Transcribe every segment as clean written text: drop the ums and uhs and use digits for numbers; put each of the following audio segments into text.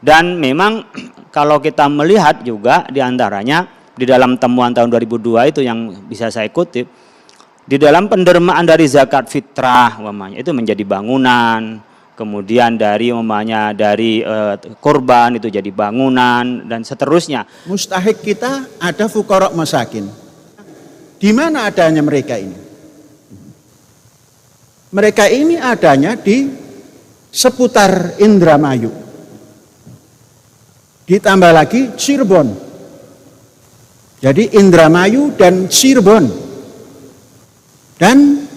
Dan memang kalau kita melihat juga diantaranya di dalam temuan tahun 2002 itu yang bisa saya kutip, di dalam pendermaan dari zakat fitrah umpamanya itu menjadi bangunan, kemudian dari umpamanya dari kurban itu jadi bangunan dan seterusnya. Mustahik kita ada fuqara masakin. Di mana adanya mereka ini? Mereka ini adanya di seputar Indramayu. Ditambah lagi Cirebon. Jadi Indramayu dan Cirebon. Dan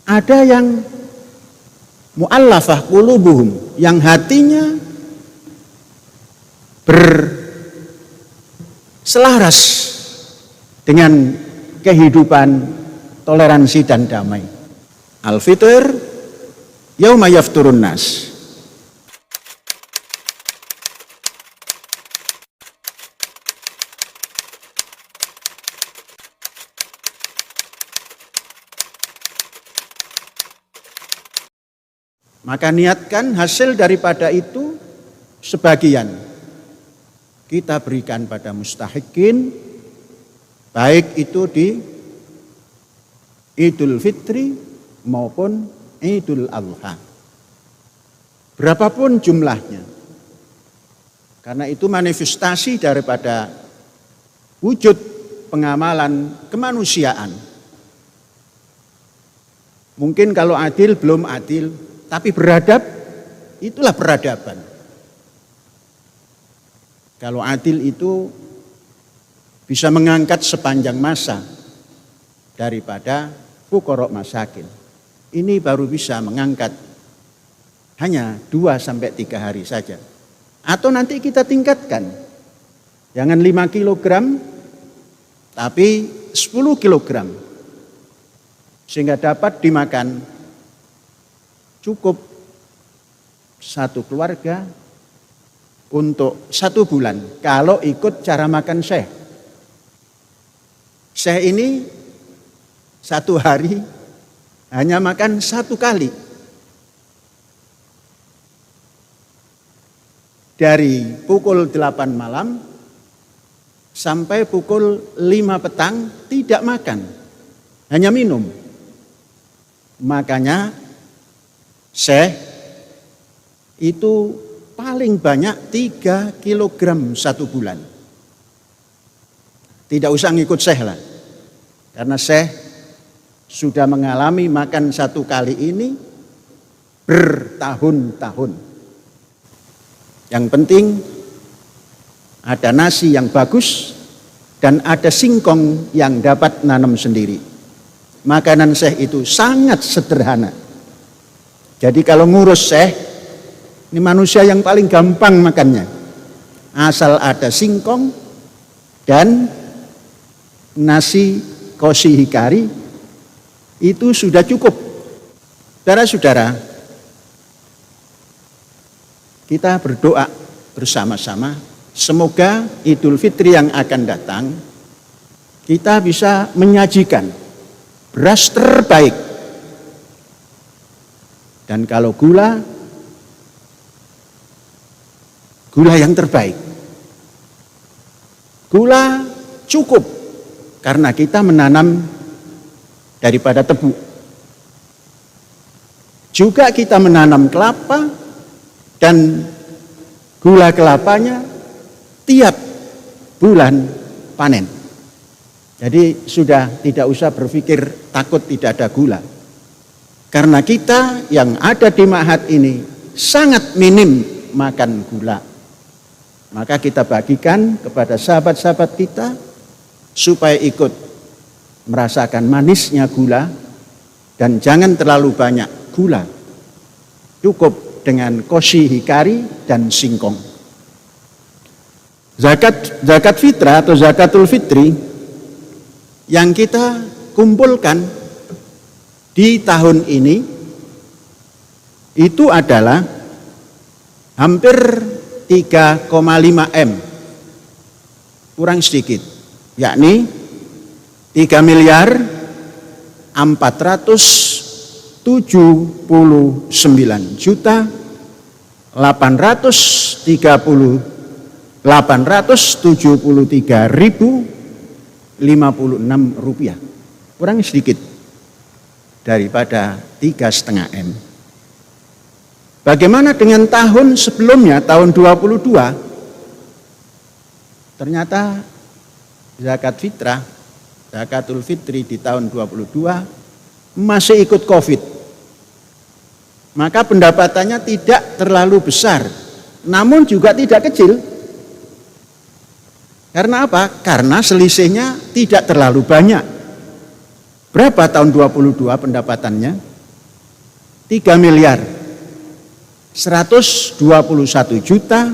ada yang mu'allafah qulubuhum, yang hatinya berselaras dengan kehidupan toleransi dan damai. Al-Fitr yauma yafturun nas. Maka niatkan hasil daripada itu sebagian kita berikan pada mustahikin, baik itu di Idul Fitri maupun Idul Adha. Berapapun jumlahnya. Karena itu manifestasi daripada wujud pengamalan kemanusiaan. Mungkin kalau adil belum adil, tapi beradab, itulah peradaban. Kalau adil itu bisa mengangkat sepanjang masa daripada fuqara masakin. Ini baru bisa mengangkat hanya 2-3 hari saja. Atau nanti kita tingkatkan. Jangan 5 kilogram, tapi 10 kilogram. Sehingga dapat dimakan cukup satu keluarga untuk 1 bulan kalau ikut cara makan Syekh. Syekh ini 1 hari hanya makan 1 kali. Dari pukul 8 malam sampai pukul 5 petang tidak makan, hanya minum. Makanya Syekh itu paling banyak 3 kilogram 1 bulan. Tidak usah ngikut Syekh lah. Karena Syekh sudah mengalami makan 1 kali ini bertahun-tahun. Yang penting ada nasi yang bagus dan ada singkong yang dapat nanam sendiri. Makanan Syekh itu sangat sederhana. Jadi kalau ngurus Syekh, ini manusia yang paling gampang makannya. Asal ada singkong dan nasi kosi hikari, itu sudah cukup. Saudara-saudara, kita berdoa bersama-sama, semoga Idul Fitri yang akan datang, kita bisa menyajikan beras terbaik. Dan kalau gula yang terbaik. Gula cukup karena kita menanam daripada tebu. Juga kita menanam kelapa dan gula kelapanya tiap bulan panen. Jadi sudah tidak usah berpikir takut tidak ada gula. Karena kita yang ada di Ma'had ini sangat minim makan gula. Maka kita bagikan kepada sahabat-sahabat kita supaya ikut merasakan manisnya gula dan jangan terlalu banyak gula. Cukup dengan kosi hikari dan singkong. Zakat fitrah atau zakatul fitri yang kita kumpulkan di tahun ini itu adalah hampir 3,5 M, kurang sedikit, yakni 3.479.300.000 873.056 rupiah, kurang sedikit daripada 3,5 M. Bagaimana dengan tahun sebelumnya, tahun 22? Ternyata zakat fitrah, zakatul fitri di tahun 22 masih ikut COVID. Maka pendapatannya tidak terlalu besar, namun juga tidak kecil. Karena apa? Karena selisihnya tidak terlalu banyak. Berapa tahun 22 pendapatannya? 3 miliar 121 juta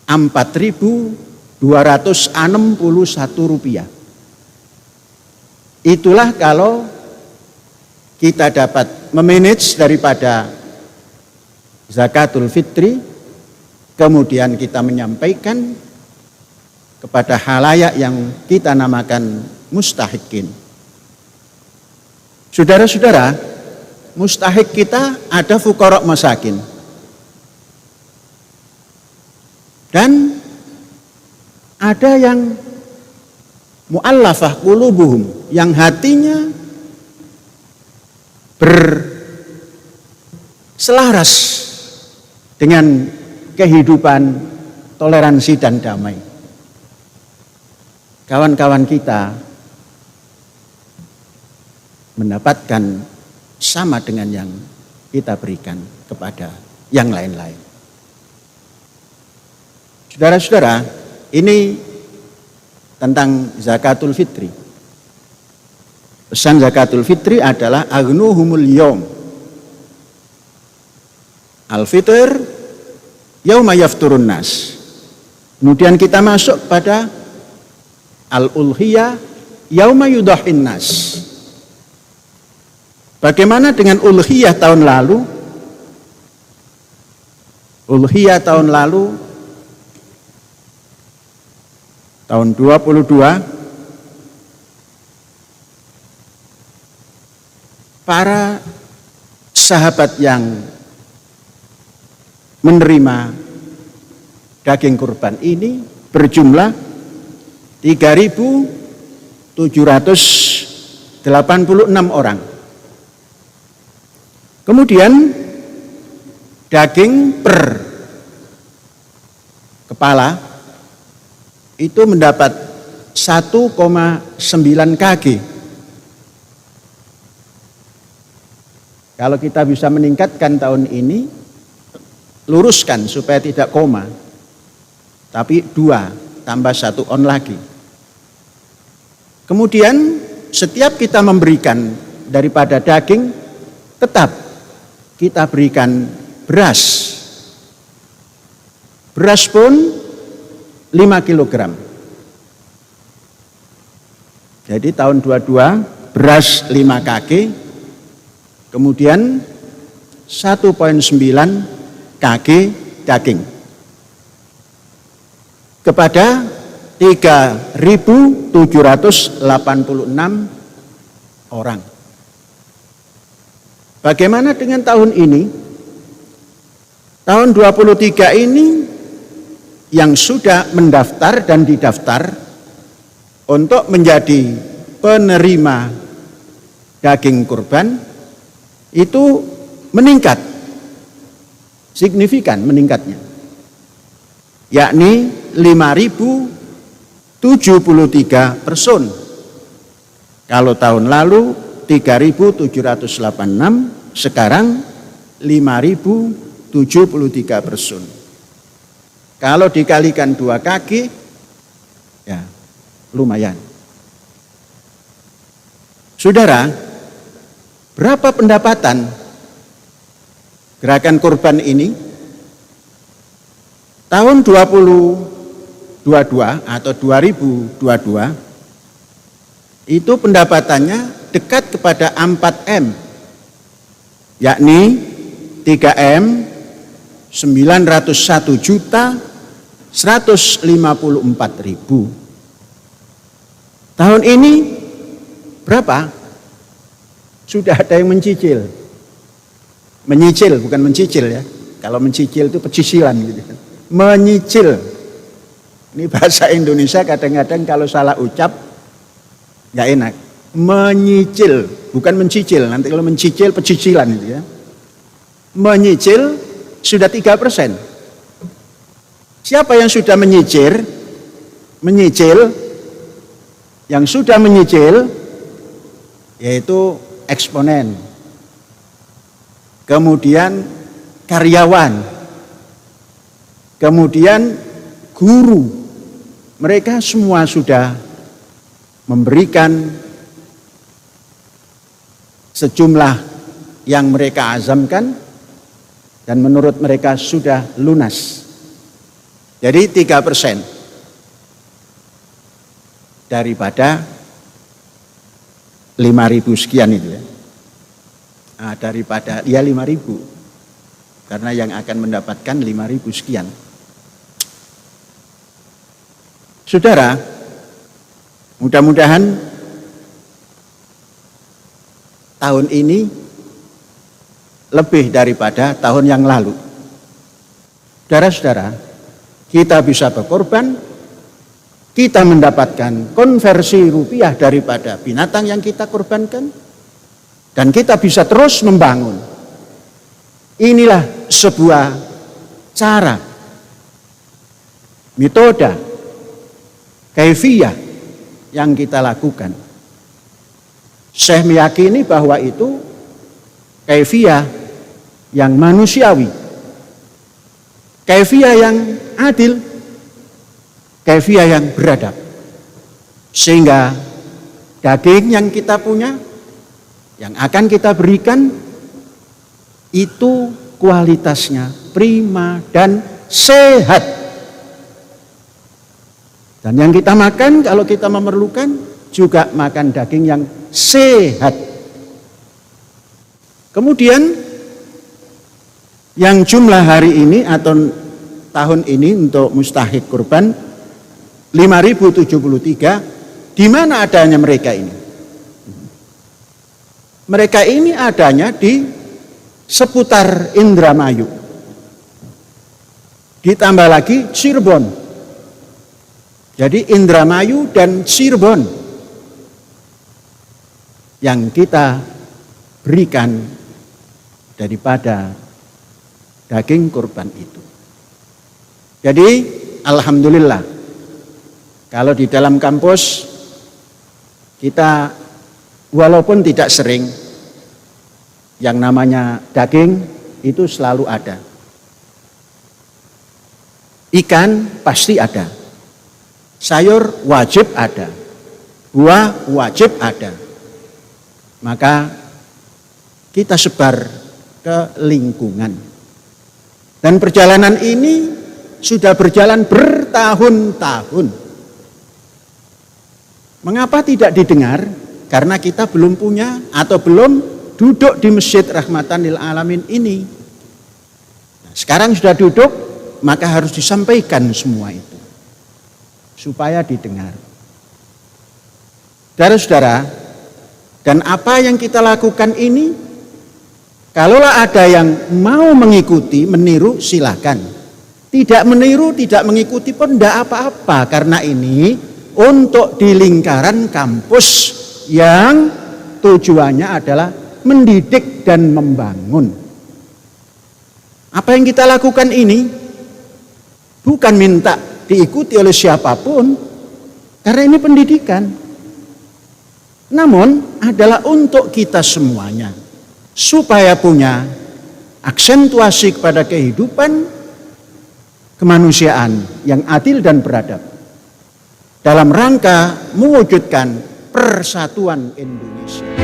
4.261 rupiah. Itulah kalau kita dapat memanage daripada zakatul fitri, kemudian kita menyampaikan kepada halayak yang kita namakan mustahikin. Saudara-saudara, mustahik kita ada fuqara masakin. Dan ada yang mu'allafah qulubuhum, yang hatinya berselaras dengan kehidupan toleransi dan damai. Kawan-kawan kita mendapatkan sama dengan yang kita berikan kepada yang lain-lain. Saudara-saudara, ini tentang zakatul fitri. Pesan zakatul fitri adalah aghnuhumul yaum. Al-fitr yauma yafturun nas. Kemudian kita masuk pada al-ulhiyah yauma yudahin nas. Bagaimana dengan ulhiyah tahun lalu? Ulhiyah tahun lalu, tahun 22, para sahabat yang menerima daging kurban ini berjumlah 3.786 orang. Kemudian daging per kepala itu mendapat 1,9 kg. Kalau kita bisa meningkatkan tahun ini, luruskan supaya tidak koma, tapi 2 tambah 1 on lagi. Kemudian setiap kita memberikan daripada daging, tetap kita berikan beras. Beras pun 5 kg. Jadi tahun 22 beras 5 kg, kemudian 1,9 kg daging kepada 3.786 orang. Bagaimana dengan tahun ini? Tahun 23 ini yang sudah mendaftar dan didaftar untuk menjadi penerima daging kurban itu meningkat, signifikan meningkatnya, yakni 5.073 person. Kalau tahun lalu 3.786, sekarang 5.073 person. Kalau dikalikan 2 kaki, ya lumayan. Saudara, berapa pendapatan gerakan kurban ini? Tahun 2022 atau 2022 itu pendapatannya dekat kepada 4M, yakni 3M 901 juta 154.000. Tahun ini berapa? Sudah ada yang menyicil bukan mencicil ya, Kalau mencicil itu pecicilan gitu kan. Menyicil. Ini bahasa Indonesia kadang-kadang kalau salah ucap nggak enak. Menyicil, bukan mencicil. Nanti kalau mencicil pecicilan itu ya. Menyicil sudah 3%. Siapa yang sudah menyicil? Yang sudah menyicil yaitu eksponen. Kemudian karyawan. Kemudian guru. Mereka semua sudah memberikan sejumlah yang mereka azamkan dan menurut mereka sudah lunas. Jadi 3% daripada 5.000 sekian itu ya. Nah, daripada ya 5.000 karena yang akan mendapatkan 5.000 sekian. Saudara, mudah-mudahan tahun ini lebih daripada tahun yang lalu. Saudara-saudara, kita bisa berkorban, kita mendapatkan konversi rupiah daripada binatang yang kita korbankan, dan kita bisa terus membangun. Inilah sebuah cara, metode, kaifiyah yang kita lakukan. Syekh meyakini bahwa itu kaifiyah yang manusiawi, kaifiyah yang adil, kaifiyah yang beradab. Sehingga daging yang kita punya, yang akan kita berikan, itu kualitasnya prima dan sehat. Dan yang kita makan kalau kita memerlukan juga makan daging yang sehat. Kemudian yang jumlah hari ini atau tahun ini untuk mustahik kurban 5.073, di mana adanya mereka ini? Mereka ini adanya di seputar Indramayu. Ditambah lagi Cirebon. Jadi Indramayu dan Cirebon yang kita berikan daripada daging kurban itu. Jadi alhamdulillah kalau di dalam kampus kita walaupun tidak sering yang namanya daging itu selalu ada. Ikan pasti ada. Sayur wajib ada, buah wajib ada. Maka kita sebar ke lingkungan. Dan perjalanan ini sudah berjalan bertahun-tahun. Mengapa tidak didengar? Karena kita belum punya atau belum duduk di Masjid Rahmatan lil Alamin ini. Nah, sekarang sudah duduk, maka harus disampaikan semua itu supaya didengar. Saudara-saudara, dan apa yang kita lakukan ini, kalaulah ada yang mau mengikuti, meniru, silakan. Tidak meniru, tidak mengikuti pun tidak apa-apa, karena ini untuk di lingkaran kampus yang tujuannya adalah mendidik dan membangun. Apa yang kita lakukan ini bukan minta diikuti oleh siapapun, karena ini pendidikan. Namun adalah untuk kita semuanya, supaya punya aksentuasi kepada kehidupan kemanusiaan yang adil dan beradab, dalam rangka mewujudkan persatuan Indonesia.